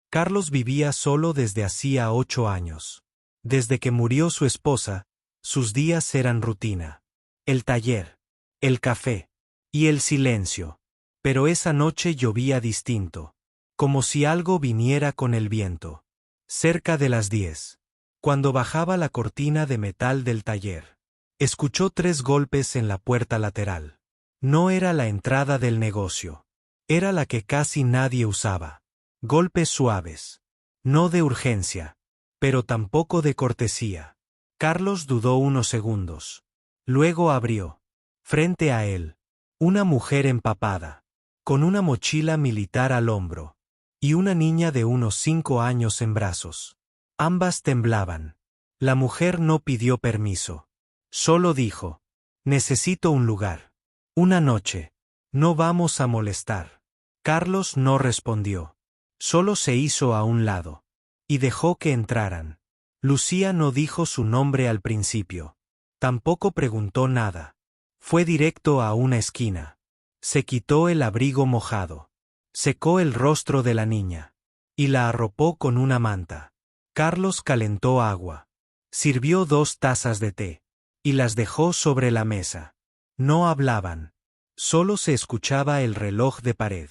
Carlos vivía solo desde hacía 8 años. Desde que murió su esposa, sus días eran rutina. El taller, el café y el silencio. Pero esa noche llovía distinto, como si algo viniera con el viento. Cerca de las 10, cuando bajaba la cortina de metal del taller, escuchó 3 golpes en la puerta lateral. No era la entrada del negocio. Era la que casi nadie usaba. Golpes suaves. No de urgencia, pero tampoco de cortesía. Carlos dudó unos segundos. Luego abrió. Frente a él, una mujer empapada, con una mochila militar al hombro, y una niña de unos 5 años en brazos. Ambas temblaban. La mujer no pidió permiso. Solo dijo: necesito un lugar. Una noche. No vamos a molestar. Carlos no respondió. Solo se hizo a un lado. Y dejó que entraran. Lucía no dijo su nombre al principio. Tampoco preguntó nada. Fue directo a una esquina. Se quitó el abrigo mojado. Secó el rostro de la niña. Y la arropó con una manta. Carlos calentó agua. Sirvió 2 tazas de té. Y las dejó sobre la mesa. No hablaban. Solo se escuchaba el reloj de pared.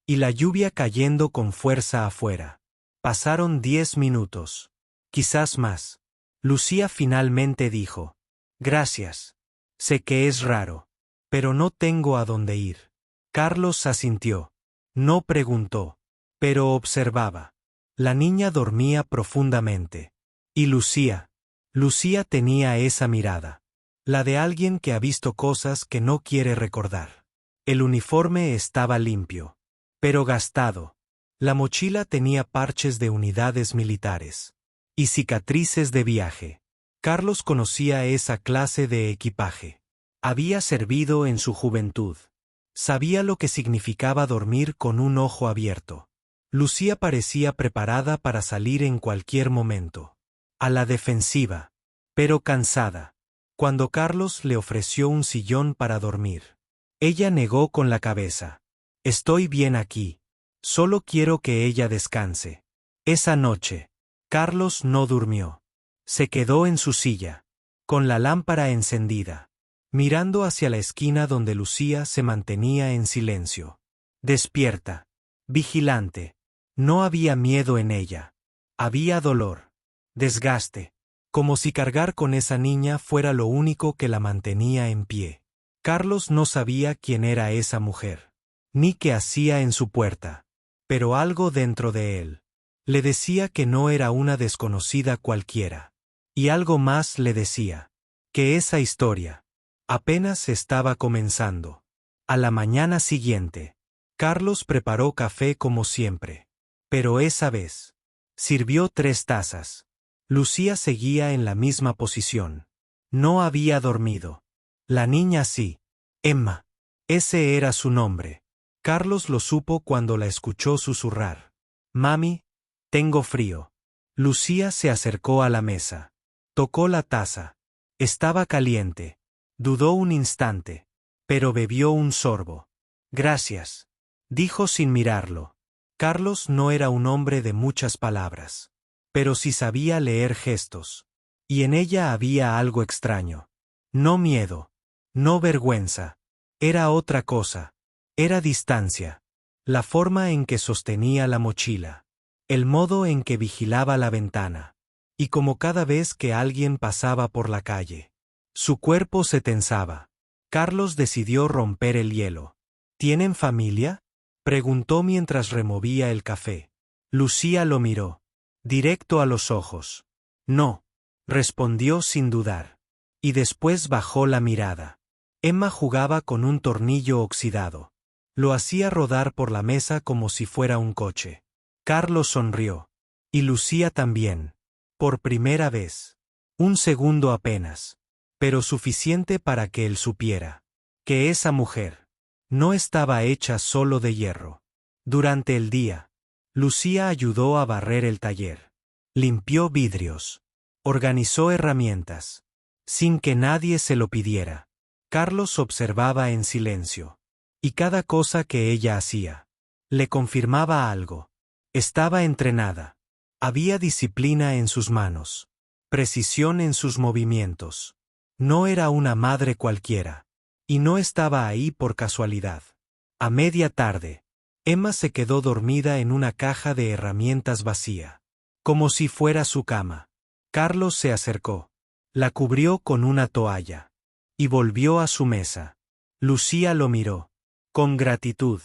Y la lluvia cayendo con fuerza afuera. Pasaron 10 minutos. Quizás más. Lucía finalmente dijo: gracias. Sé que es raro. Pero no tengo a dónde ir. Carlos asintió. No preguntó. Pero observaba. La niña dormía profundamente. Y Lucía tenía esa mirada. La de alguien que ha visto cosas que no quiere recordar. El uniforme estaba limpio, pero gastado. La mochila tenía parches de unidades militares. Y cicatrices de viaje. Carlos conocía esa clase de equipaje. Había servido en su juventud. Sabía lo que significaba dormir con un ojo abierto. Lucía parecía preparada para salir en cualquier momento. A la defensiva. Pero cansada. Cuando Carlos le ofreció un sillón para dormir, ella negó con la cabeza. Estoy bien aquí. Solo quiero que ella descanse. Esa noche, Carlos no durmió. Se quedó en su silla, con la lámpara encendida, mirando hacia la esquina donde Lucía se mantenía en silencio. Despierta. Vigilante. No había miedo en ella. Había dolor. Desgaste. Como si cargar con esa niña fuera lo único que la mantenía en pie. Carlos no sabía quién era esa mujer, ni qué hacía en su puerta. Pero algo dentro de él le decía que no era una desconocida cualquiera. Y algo más le decía: que esa historia apenas estaba comenzando. A la mañana siguiente, Carlos preparó café como siempre. Pero esa vez, sirvió 3 tazas. Lucía seguía en la misma posición. No había dormido. La niña sí. Emma. Ese era su nombre. Carlos lo supo cuando la escuchó susurrar: mami, tengo frío. Lucía se acercó a la mesa. Tocó la taza. Estaba caliente. Dudó un instante. Pero bebió un sorbo. Gracias, dijo sin mirarlo. Carlos no era un hombre de muchas palabras. Pero sí sabía leer gestos. Y en ella había algo extraño. No miedo. No vergüenza. Era otra cosa. Era distancia. La forma en que sostenía la mochila. El modo en que vigilaba la ventana. Y como cada vez que alguien pasaba por la calle, su cuerpo se tensaba. Carlos decidió romper el hielo. ¿Tienen familia?, preguntó mientras removía el café. Lucía lo miró. Directo a los ojos. No, respondió sin dudar. Y después bajó la mirada. Emma jugaba con un tornillo oxidado. Lo hacía rodar por la mesa como si fuera un coche. Carlos sonrió. Y Lucía también. Por primera vez. Un segundo apenas. Pero suficiente para que él supiera que esa mujer no estaba hecha solo de hierro. Durante el día, Lucía ayudó a barrer el taller. Limpió vidrios. Organizó herramientas. Sin que nadie se lo pidiera. Carlos observaba en silencio. Y cada cosa que ella hacía le confirmaba algo. Estaba entrenada. Había disciplina en sus manos. Precisión en sus movimientos. No era una madre cualquiera. Y no estaba ahí por casualidad. A media tarde, Emma se quedó dormida en una caja de herramientas vacía. Como si fuera su cama. Carlos se acercó. La cubrió con una toalla. Y volvió a su mesa. Lucía lo miró. Con gratitud.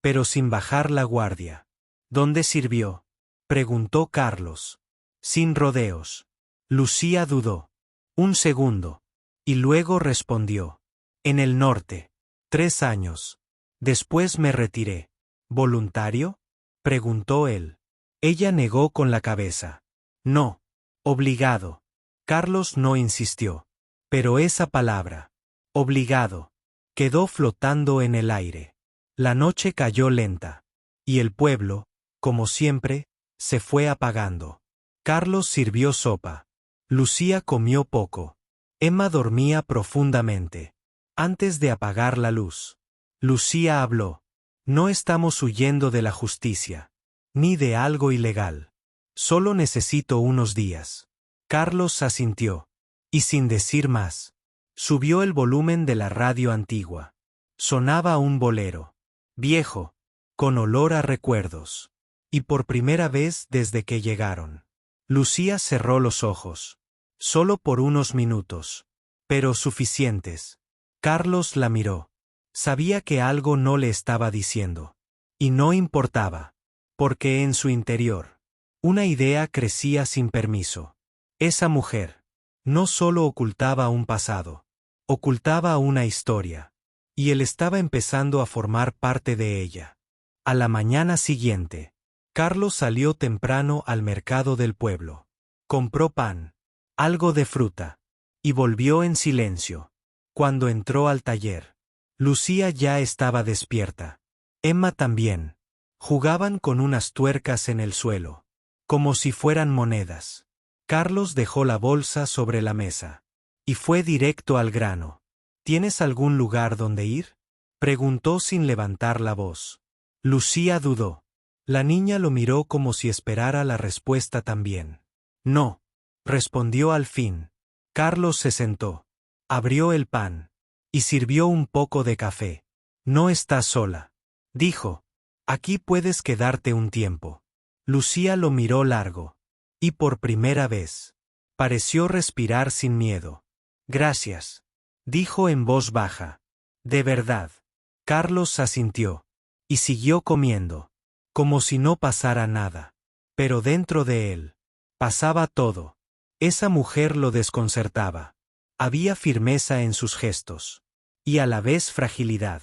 Pero sin bajar la guardia. ¿Dónde sirvió?, preguntó Carlos. Sin rodeos. Lucía dudó. Un segundo. Y luego respondió. En el norte. 3 años. Después me retiré. ¿Voluntario?, preguntó él. Ella negó con la cabeza. No. Obligado. Carlos no insistió. Pero esa palabra, obligado, quedó flotando en el aire. La noche cayó lenta. Y el pueblo, como siempre, se fue apagando. Carlos sirvió sopa. Lucía comió poco. Emma dormía profundamente. Antes de apagar la luz, Lucía habló. No estamos huyendo de la justicia. Ni de algo ilegal. Solo necesito unos días. Carlos asintió. Y sin decir más, subió el volumen de la radio antigua. Sonaba un bolero. Viejo. Con olor a recuerdos. Y por primera vez desde que llegaron. Lucía cerró los ojos. Solo por unos minutos. Pero suficientes. Carlos la miró. Sabía que algo no le estaba diciendo. Y no importaba. Porque en su interior, una idea crecía sin permiso. Esa mujer no solo ocultaba un pasado. Ocultaba una historia. Y él estaba empezando a formar parte de ella. A la mañana siguiente, Carlos salió temprano al mercado del pueblo. Compró pan, algo de fruta, y volvió en silencio. Cuando entró al taller, Lucía ya estaba despierta. Emma también. Jugaban con unas tuercas en el suelo, como si fueran monedas. Carlos dejó la bolsa sobre la mesa. Y fue directo al grano. ¿Tienes algún lugar donde ir?, preguntó sin levantar la voz. Lucía dudó. La niña lo miró como si esperara la respuesta también. No, respondió al fin. Carlos se sentó. Abrió el pan. Y sirvió un poco de café. No estás sola, dijo. Aquí puedes quedarte un tiempo. Lucía lo miró largo. Y por primera vez, pareció respirar sin miedo. Gracias, dijo en voz baja. De verdad. Carlos asintió. Y siguió comiendo. Como si no pasara nada. Pero dentro de él, pasaba todo. Esa mujer lo desconcertaba. Había firmeza en sus gestos. Y a la vez fragilidad.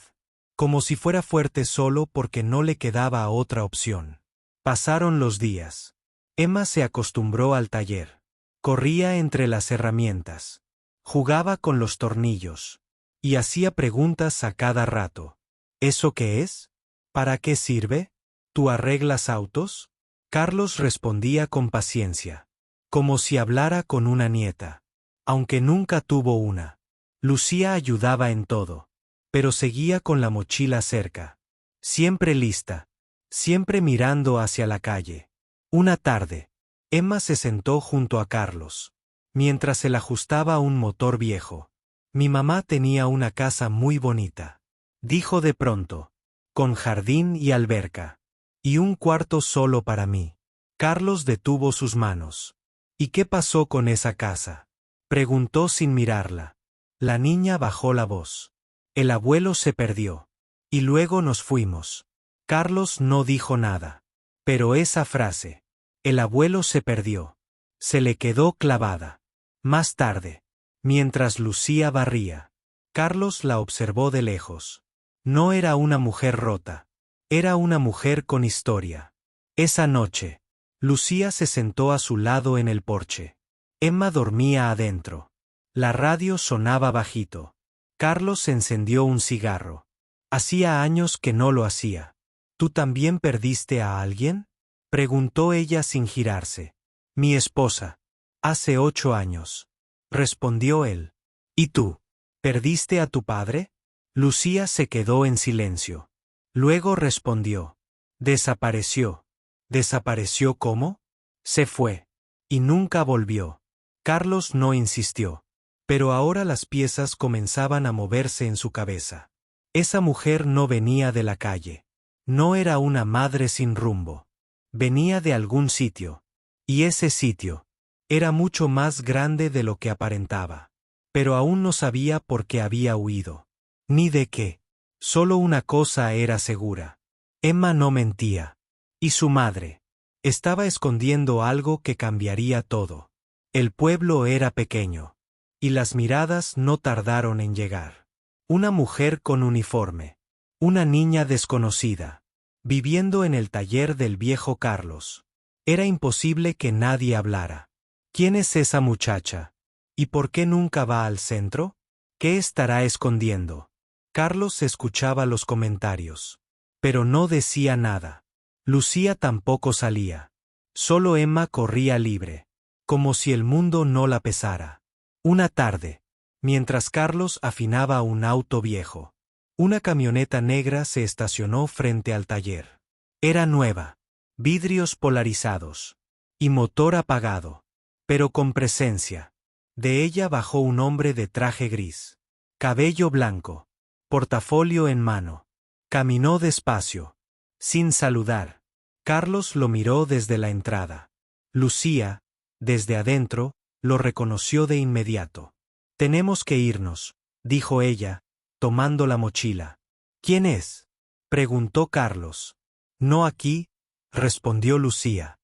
Como si fuera fuerte solo porque no le quedaba otra opción. Pasaron los días. Emma se acostumbró al taller. Corría entre las herramientas. Jugaba con los tornillos. Y hacía preguntas a cada rato. ¿Eso qué es? ¿Para qué sirve? ¿Tú arreglas autos? Carlos respondía con paciencia. Como si hablara con una nieta. Aunque nunca tuvo una. Lucía ayudaba en todo. Pero seguía con la mochila cerca. Siempre lista. Siempre mirando hacia la calle. Una tarde, Emma se sentó junto a Carlos. Mientras él ajustaba un motor viejo. Mi mamá tenía una casa muy bonita, dijo de pronto. Con jardín y alberca. Y un cuarto solo para mí. Carlos detuvo sus manos. ¿Y qué pasó con esa casa?, preguntó sin mirarla. La niña bajó la voz. El abuelo se perdió. Y luego nos fuimos. Carlos no dijo nada. Pero esa frase, el abuelo se perdió, se le quedó clavada. Más tarde, mientras Lucía barría, Carlos la observó de lejos. No era una mujer rota. Era una mujer con historia. Esa noche, Lucía se sentó a su lado en el porche. Emma dormía adentro. La radio sonaba bajito. Carlos encendió un cigarro. Hacía años que no lo hacía. ¿Tú también perdiste a alguien?, preguntó ella sin girarse. Mi esposa. Hace 8 años. Respondió él. ¿Y tú? ¿Perdiste a tu padre? Lucía se quedó en silencio. Luego respondió. Desapareció. ¿Desapareció cómo? Se fue. Y nunca volvió. Carlos no insistió. Pero ahora las piezas comenzaban a moverse en su cabeza. Esa mujer no venía de la calle. No era una madre sin rumbo. Venía de algún sitio. Y ese sitio era mucho más grande de lo que aparentaba. Pero aún no sabía por qué había huido. Ni de qué. Solo una cosa era segura. Emma no mentía. Y su madre estaba escondiendo algo que cambiaría todo. El pueblo era pequeño. Y las miradas no tardaron en llegar. Una mujer con uniforme. Una niña desconocida. Viviendo en el taller del viejo Carlos. Era imposible que nadie hablara. ¿Quién es esa muchacha? ¿Y por qué nunca va al centro? ¿Qué estará escondiendo? Carlos escuchaba los comentarios. Pero no decía nada. Lucía tampoco salía. Solo Emma corría libre. Como si el mundo no la pesara. Una tarde, mientras Carlos afinaba un auto viejo, una camioneta negra se estacionó frente al taller. Era nueva, vidrios polarizados y motor apagado, pero con presencia. De ella bajó un hombre de traje gris, cabello blanco, portafolio en mano. Caminó despacio, sin saludar. Carlos lo miró desde la entrada. Lucía, desde adentro, lo reconoció de inmediato. Tenemos que irnos, dijo ella, tomando la mochila. ¿Quién es? Preguntó Carlos. No aquí, respondió Lucía.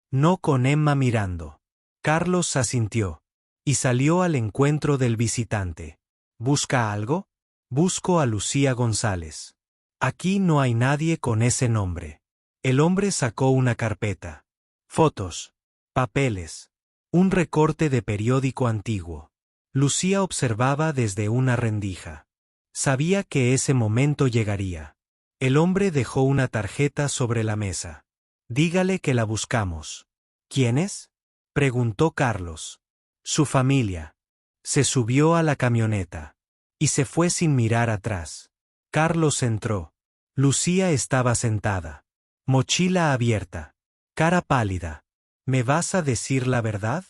No con Emma mirando. Carlos asintió. Y salió al encuentro del visitante. ¿Busca algo? Busco a Lucía González. Aquí no hay nadie con ese nombre. El hombre sacó una carpeta. Fotos. Papeles. Un recorte de periódico antiguo. Lucía observaba desde una rendija. Sabía que ese momento llegaría. El hombre dejó una tarjeta sobre la mesa. Dígale que la buscamos. ¿Quiénes? Preguntó Carlos. Su familia. Se subió a la camioneta. Y se fue sin mirar atrás. Carlos entró. Lucía estaba sentada. Mochila abierta. Cara pálida. ¿Me vas a decir la verdad?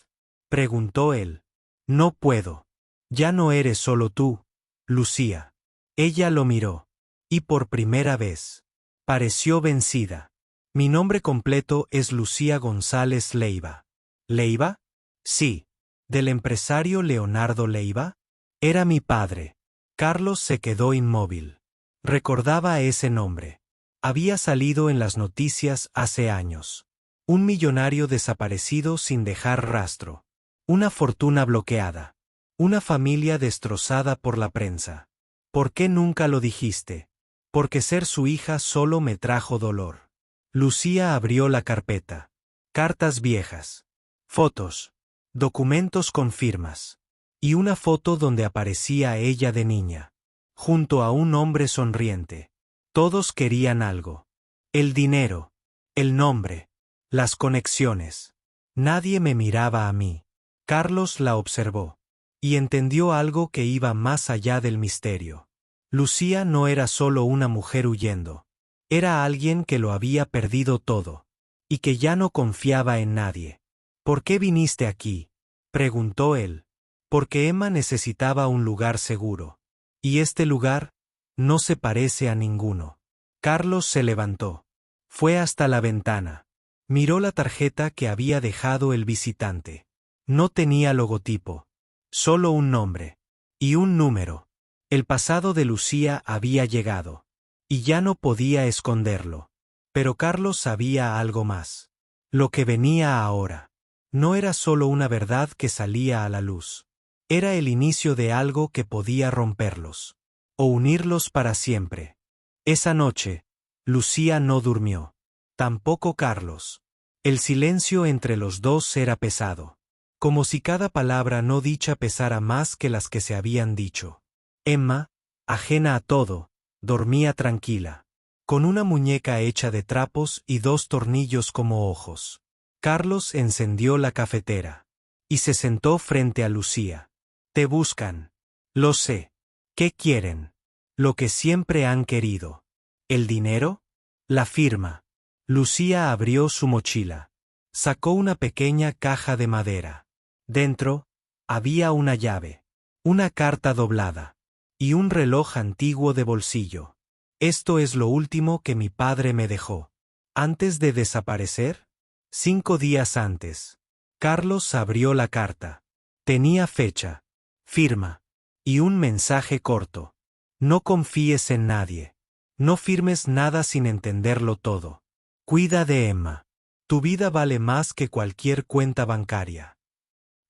Preguntó él. No puedo. Ya no eres solo tú, Lucía. Ella lo miró. Y por primera vez. Pareció vencida. Mi nombre completo es Lucía González Leiva. ¿Leiva? Sí. ¿Del empresario Leonardo Leiva? Era mi padre. Carlos se quedó inmóvil. Recordaba ese nombre. Había salido en las noticias hace años. Un millonario desaparecido sin dejar rastro. Una fortuna bloqueada. Una familia destrozada por la prensa. ¿Por qué nunca lo dijiste? Porque ser su hija solo me trajo dolor. Lucía abrió la carpeta. Cartas viejas. Fotos. Documentos con firmas. Y una foto donde aparecía ella de niña. Junto a un hombre sonriente. Todos querían algo. El dinero. El nombre. Las conexiones. Nadie me miraba a mí. Carlos la observó. Y entendió algo que iba más allá del misterio. Lucía no era solo una mujer huyendo. Era alguien que lo había perdido todo. Y que ya no confiaba en nadie. ¿Por qué viniste aquí? Preguntó él. Porque Emma necesitaba un lugar seguro. Y este lugar no se parece a ninguno. Carlos se levantó. Fue hasta la ventana. Miró la tarjeta que había dejado el visitante. No tenía logotipo. Solo un nombre. Y un número. El pasado de Lucía había llegado. Y ya no podía esconderlo. Pero Carlos sabía algo más. Lo que venía ahora. No era solo una verdad que salía a la luz. Era el inicio de algo que podía romperlos. O unirlos para siempre. Esa noche, Lucía no durmió. Tampoco Carlos. El silencio entre los dos era pesado. Como si cada palabra no dicha pesara más que las que se habían dicho. Emma, ajena a todo, dormía tranquila. Con una muñeca hecha de trapos y 2 tornillos como ojos. Carlos encendió la cafetera. Y se sentó frente a Lucía. Te buscan. Lo sé. ¿Qué quieren? Lo que siempre han querido. ¿El dinero? La firma. Lucía abrió su mochila. Sacó una pequeña caja de madera. Dentro, había una llave, una carta doblada y un reloj antiguo de bolsillo. Esto es lo último que mi padre me dejó. ¿Antes de desaparecer? 5 días antes. Carlos abrió la carta. Tenía fecha, firma y un mensaje corto. No confíes en nadie. No firmes nada sin entenderlo todo. Cuida de Emma. Tu vida vale más que cualquier cuenta bancaria.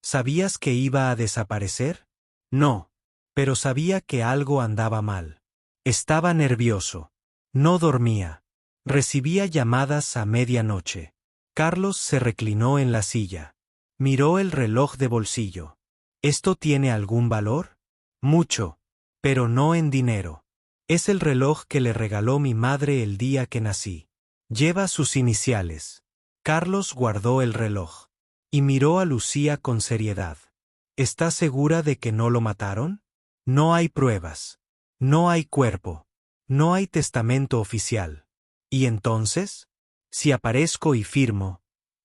¿Sabías que iba a desaparecer? No, pero sabía que algo andaba mal. Estaba nervioso. No dormía. Recibía llamadas a medianoche. Carlos se reclinó en la silla. Miró el reloj de bolsillo. ¿Esto tiene algún valor? Mucho, pero no en dinero. Es el reloj que le regaló mi madre el día que nací. Lleva sus iniciales. Carlos guardó el reloj y miró a Lucía con seriedad. ¿Estás segura de que no lo mataron? No hay pruebas. No hay cuerpo. No hay testamento oficial. ¿Y entonces? Si aparezco y firmo,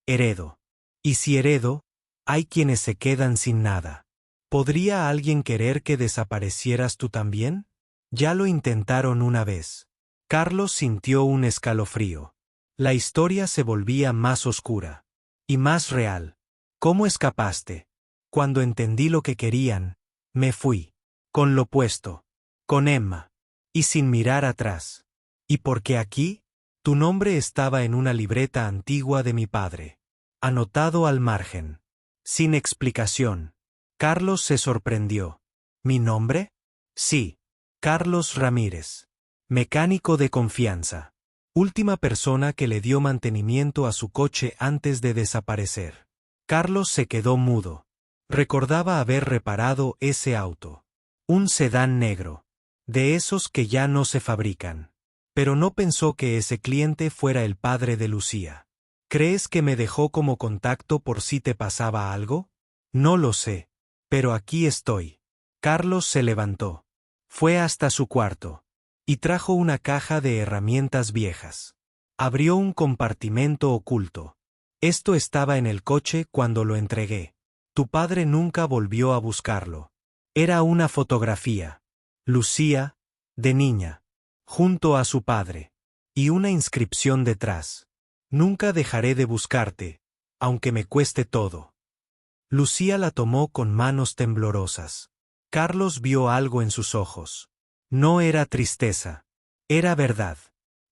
heredo. Y si heredo, hay quienes se quedan sin nada. ¿Podría alguien querer que desaparecieras tú también? Ya lo intentaron una vez. Carlos sintió un escalofrío. La historia se volvía más oscura y más real. ¿Cómo escapaste? Cuando entendí lo que querían, me fui. Con lo puesto. Con Emma. Y sin mirar atrás. ¿Y por qué aquí? Tu nombre estaba en una libreta antigua de mi padre. Anotado al margen. Sin explicación. Carlos se sorprendió. ¿Mi nombre? Sí. Carlos Ramírez. Mecánico de confianza. Última persona que le dio mantenimiento a su coche antes de desaparecer. Carlos se quedó mudo. Recordaba haber reparado ese auto. Un sedán negro. De esos que ya no se fabrican. Pero no pensó que ese cliente fuera el padre de Lucía. ¿Crees que me dejó como contacto por si te pasaba algo? No lo sé. Pero aquí estoy. Carlos se levantó. Fue hasta su cuarto. Y trajo una caja de herramientas viejas. Abrió un compartimento oculto. Esto estaba en el coche cuando lo entregué. Tu padre nunca volvió a buscarlo. Era una fotografía. Lucía, de niña, junto a su padre. Y una inscripción detrás. Nunca dejaré de buscarte, aunque me cueste todo. Lucía la tomó con manos temblorosas. Carlos vio algo en sus ojos. No era tristeza. Era verdad.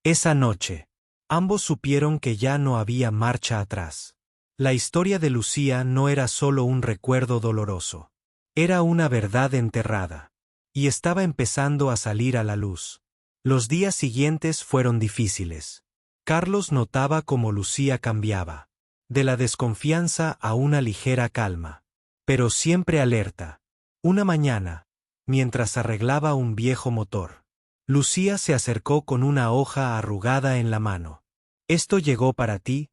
Esa noche, ambos supieron que ya no había marcha atrás. La historia de Lucía no era solo un recuerdo doloroso. Era una verdad enterrada. Y estaba empezando a salir a la luz. Los días siguientes fueron difíciles. Carlos notaba cómo Lucía cambiaba. De la desconfianza a una ligera calma. Pero siempre alerta. Una mañana, mientras arreglaba un viejo motor, Lucía se acercó con una hoja arrugada en la mano. «Esto llegó para ti»,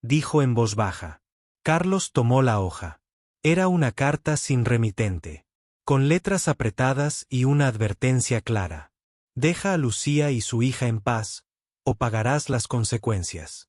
dijo en voz baja. Carlos tomó la hoja. Era una carta sin remitente, con letras apretadas y una advertencia clara. «Deja a Lucía y su hija en paz, o pagarás las consecuencias».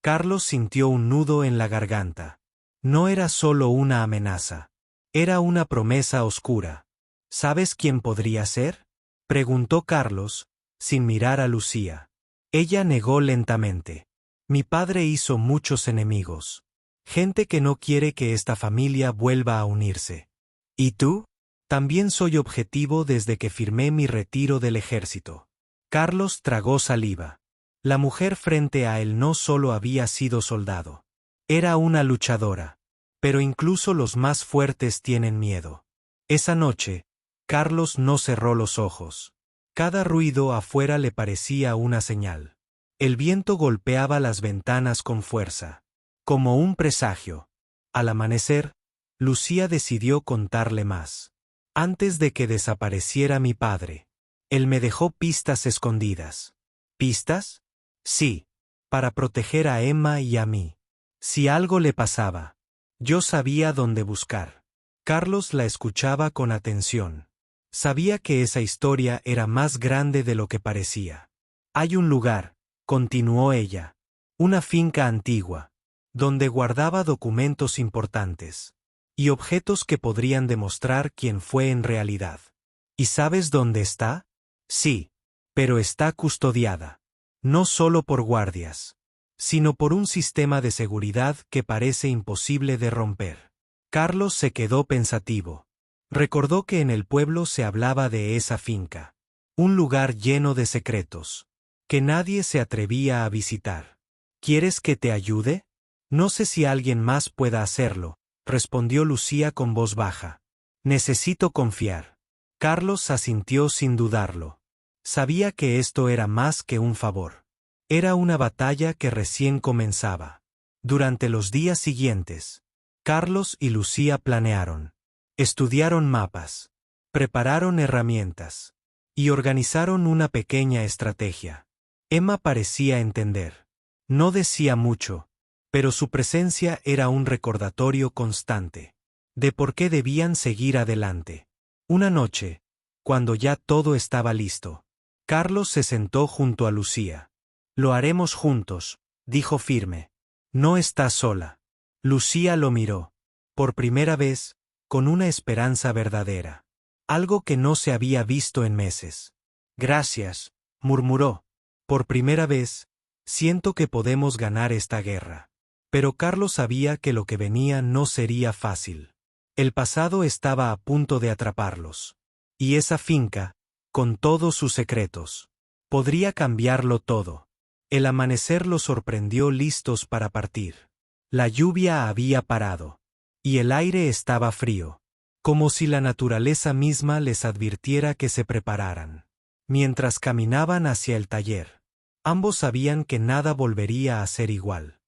Carlos sintió un nudo en la garganta. No era solo una amenaza. Era una promesa oscura. ¿Sabes quién podría ser? Preguntó Carlos, sin mirar a Lucía. Ella negó lentamente. Mi padre hizo muchos enemigos. Gente que no quiere que esta familia vuelva a unirse. ¿Y tú? También soy objetivo desde que firmé mi retiro del ejército. Carlos tragó saliva. La mujer frente a él no solo había sido soldado. Era una luchadora. Pero incluso los más fuertes tienen miedo. Esa noche, Carlos no cerró los ojos. Cada ruido afuera le parecía una señal. El viento golpeaba las ventanas con fuerza. Como un presagio. Al amanecer, Lucía decidió contarle más. Antes de que desapareciera mi padre, él me dejó pistas escondidas. ¿Pistas? Sí. Para proteger a Emma y a mí. Si algo le pasaba, yo sabía dónde buscar. Carlos la escuchaba con atención. Sabía que esa historia era más grande de lo que parecía. Hay un lugar, continuó ella, Una finca antigua, donde guardaba documentos importantes y objetos que podrían demostrar quién fue en realidad. ¿Y sabes dónde está? Sí, pero está custodiada. No solo por guardias, sino por un sistema de seguridad que parece imposible de romper. Carlos se quedó pensativo. Recordó que en el pueblo se hablaba de esa finca. Un lugar lleno de secretos, que nadie se atrevía a visitar. ¿Quieres que te ayude? No sé si alguien más pueda hacerlo, respondió Lucía con voz baja. Necesito confiar. Carlos asintió sin dudarlo. Sabía que esto era más que un favor. Era una batalla que recién comenzaba. Durante los días siguientes, Carlos y Lucía planearon. Estudiaron mapas, prepararon herramientas y organizaron una pequeña estrategia. Emma parecía entender. No decía mucho, pero su presencia era un recordatorio constante de por qué debían seguir adelante. Una noche, cuando ya todo estaba listo, Carlos se sentó junto a Lucía. Lo haremos juntos, dijo firme. No estás sola. Lucía lo miró. Por primera vez, con una esperanza verdadera. Algo que no se había visto en meses. Gracias, murmuró. Por primera vez, siento que podemos ganar esta guerra. Pero Carlos sabía que lo que venía no sería fácil. El pasado estaba a punto de atraparlos. Y esa finca, con todos sus secretos, podría cambiarlo todo. El amanecer los sorprendió listos para partir. La lluvia había parado. Y el aire estaba frío, como si la naturaleza misma les advirtiera que se prepararan. Mientras caminaban hacia el taller, ambos sabían que nada volvería a ser igual.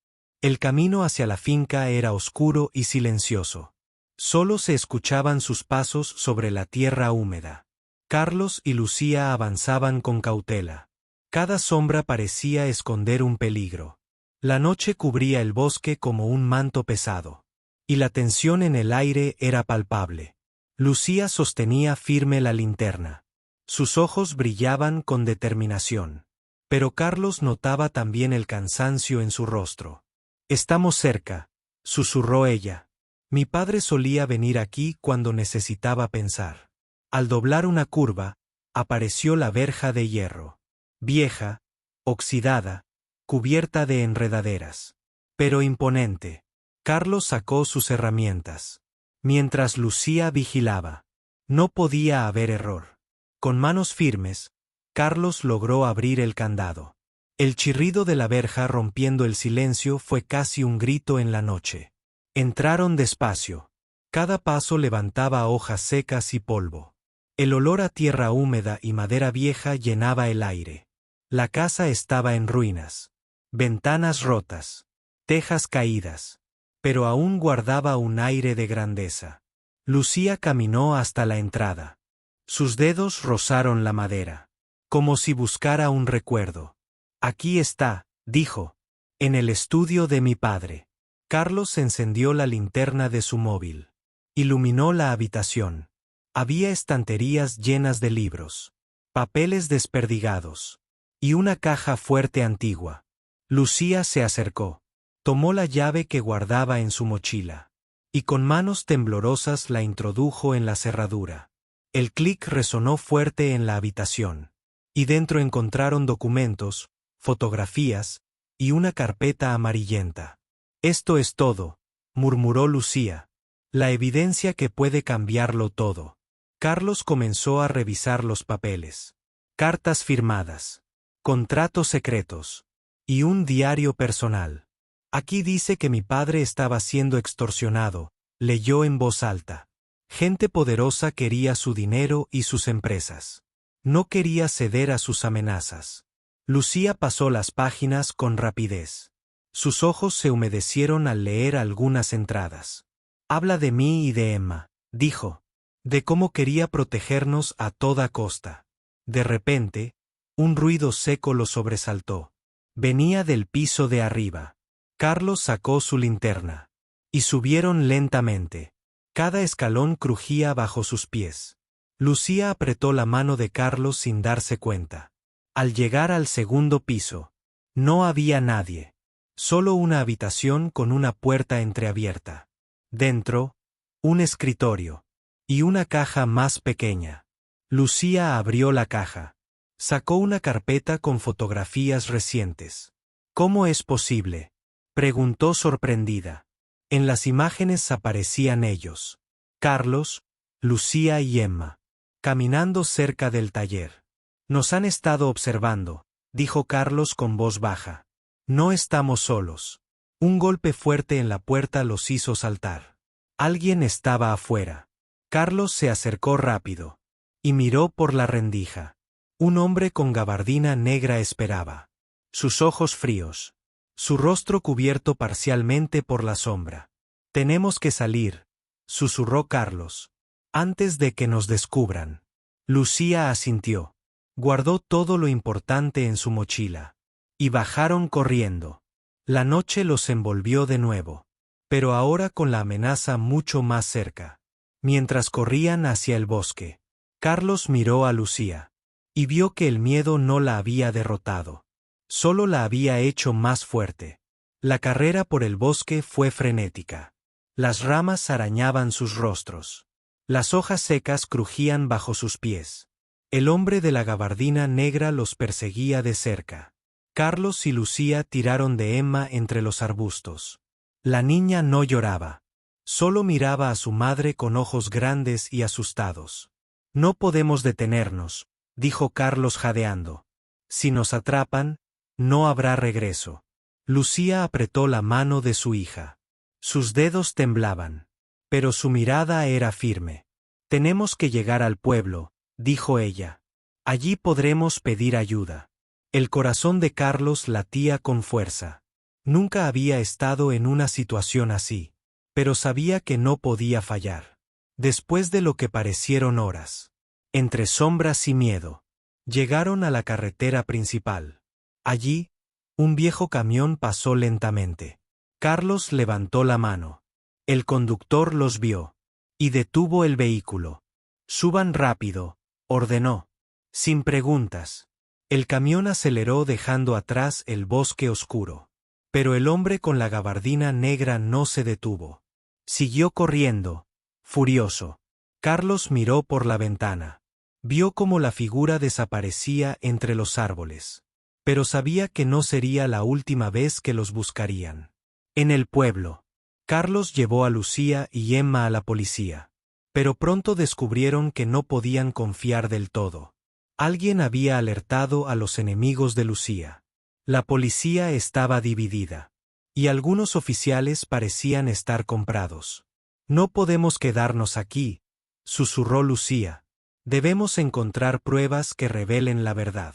El camino hacia la finca era oscuro y silencioso. Solo se escuchaban sus pasos sobre la tierra húmeda. Carlos y Lucía avanzaban con cautela. Cada sombra parecía esconder un peligro. La noche cubría el bosque como un manto pesado. Y la tensión en el aire era palpable. Lucía sostenía firme la linterna. Sus ojos brillaban con determinación. Pero Carlos notaba también el cansancio en su rostro. Estamos cerca, susurró ella. Mi padre solía venir aquí cuando necesitaba pensar. Al doblar una curva, apareció la verja de hierro. Vieja, oxidada, cubierta de enredaderas. Pero imponente. Carlos sacó sus herramientas. Mientras Lucía vigilaba. No podía haber error. Con manos firmes, Carlos logró abrir el candado. El chirrido de la verja rompiendo el silencio fue casi un grito en la noche. Entraron despacio. Cada paso levantaba hojas secas y polvo. El olor a tierra húmeda y madera vieja llenaba el aire. La casa estaba en ruinas. Ventanas rotas. Tejas caídas. Pero aún guardaba un aire de grandeza. Lucía caminó hasta la entrada. Sus dedos rozaron la madera, como si buscara un recuerdo. Aquí está, dijo, en el estudio de mi padre. Carlos encendió la linterna de su móvil. Iluminó la habitación. Había estanterías llenas de libros, papeles desperdigados, y una caja fuerte antigua. Lucía se acercó. Tomó la llave que guardaba en su mochila, y con manos temblorosas la introdujo en la cerradura. El clic resonó fuerte en la habitación, y dentro encontraron documentos, fotografías, y una carpeta amarillenta. Esto es todo, murmuró Lucía. La evidencia que puede cambiarlo todo. Carlos comenzó a revisar los papeles. Cartas firmadas, contratos secretos, y un diario personal. Aquí dice que mi padre estaba siendo extorsionado, leyó en voz alta. Gente poderosa quería su dinero y sus empresas. No quería ceder a sus amenazas. Lucía pasó las páginas con rapidez. Sus ojos se humedecieron al leer algunas entradas. Habla de mí y de Emma, dijo. De cómo quería protegernos a toda costa. De repente, un ruido seco lo sobresaltó. Venía del piso de arriba. Carlos sacó su linterna. Y subieron lentamente. Cada escalón crujía bajo sus pies. Lucía apretó la mano de Carlos sin darse cuenta. Al llegar al segundo piso, no había nadie. Solo una habitación con una puerta entreabierta. Dentro, un escritorio. Y una caja más pequeña. Lucía abrió la caja. Sacó una carpeta con fotografías recientes. ¿Cómo es posible?, preguntó sorprendida. En las imágenes aparecían ellos. Carlos, Lucía y Emma, caminando cerca del taller. Nos han estado observando, dijo Carlos con voz baja. No estamos solos. Un golpe fuerte en la puerta los hizo saltar. Alguien estaba afuera. Carlos se acercó rápido. Y miró por la rendija. Un hombre con gabardina negra esperaba. Sus ojos fríos. Su rostro cubierto parcialmente por la sombra. Tenemos que salir, susurró Carlos. Antes de que nos descubran. Lucía asintió. Guardó todo lo importante en su mochila. Y bajaron corriendo. La noche los envolvió de nuevo. Pero ahora con la amenaza mucho más cerca. Mientras corrían hacia el bosque, Carlos miró a Lucía. Y vio que el miedo no la había derrotado. Solo la había hecho más fuerte. La carrera por el bosque fue frenética. Las ramas arañaban sus rostros. Las hojas secas crujían bajo sus pies. El hombre de la gabardina negra los perseguía de cerca. Carlos y Lucía tiraron de Emma entre los arbustos. La niña no lloraba. Solo miraba a su madre con ojos grandes y asustados. No podemos detenernos, dijo Carlos jadeando. Si nos atrapan, no habrá regreso. Lucía apretó la mano de su hija. Sus dedos temblaban. Pero su mirada era firme. Tenemos que llegar al pueblo, dijo ella. Allí podremos pedir ayuda. El corazón de Carlos latía con fuerza. Nunca había estado en una situación así. Pero sabía que no podía fallar. Después de lo que parecieron horas. Entre sombras y miedo. Llegaron a la carretera principal. Allí, un viejo camión pasó lentamente. Carlos levantó la mano. El conductor los vio. Y detuvo el vehículo. Suban rápido, ordenó. Sin preguntas. El camión aceleró dejando atrás el bosque oscuro. Pero el hombre con la gabardina negra no se detuvo. Siguió corriendo, furioso. Carlos miró por la ventana. Vio cómo la figura desaparecía entre los árboles. Pero sabía que no sería la última vez que los buscarían. En el pueblo, Carlos llevó a Lucía y Emma a la policía. Pero pronto descubrieron que no podían confiar del todo. Alguien había alertado a los enemigos de Lucía. La policía estaba dividida. Y algunos oficiales parecían estar comprados. No podemos quedarnos aquí, susurró Lucía. Debemos encontrar pruebas que revelen la verdad.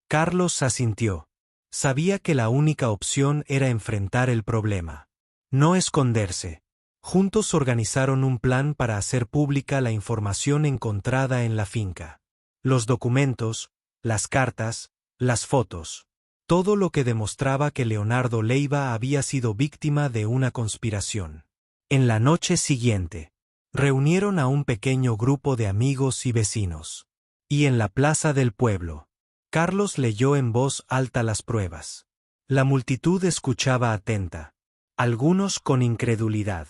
Carlos asintió. Sabía que la única opción era enfrentar el problema. No esconderse. Juntos organizaron un plan para hacer pública la información encontrada en la finca. Los documentos, las cartas, las fotos. Todo lo que demostraba que Leonardo Leiva había sido víctima de una conspiración. En la noche siguiente, reunieron a un pequeño grupo de amigos y vecinos. Y en la plaza del pueblo, Carlos leyó en voz alta las pruebas. La multitud escuchaba atenta. Algunos con incredulidad.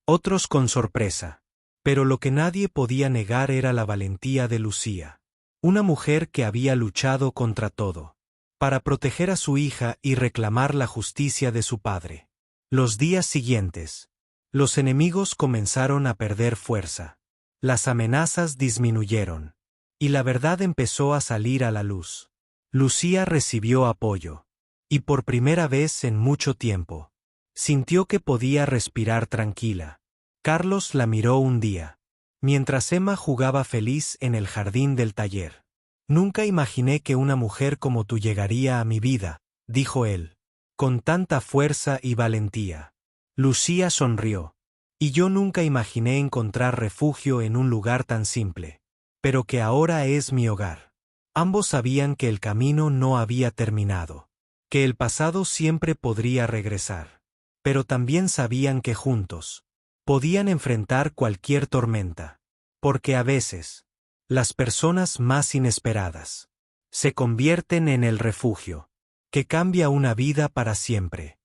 Otros con sorpresa. Pero lo que nadie podía negar era la valentía de Lucía. Una mujer que había luchado contra todo. Para proteger a su hija y reclamar la justicia de su padre. Los días siguientes, los enemigos comenzaron a perder fuerza. Las amenazas disminuyeron. Y la verdad empezó a salir a la luz. Lucía recibió apoyo. Y por primera vez en mucho tiempo, sintió que podía respirar tranquila. Carlos la miró un día, mientras Emma jugaba feliz en el jardín del taller. Nunca imaginé que una mujer como tú llegaría a mi vida, dijo él, con tanta fuerza y valentía. Lucía sonrió. Y yo nunca imaginé encontrar refugio en un lugar tan simple. Pero que ahora es mi hogar. Ambos sabían que el camino no había terminado. Que el pasado siempre podría regresar. Pero también sabían que juntos podían enfrentar cualquier tormenta. Porque a veces, las personas más inesperadas se convierten en el refugio que cambia una vida para siempre.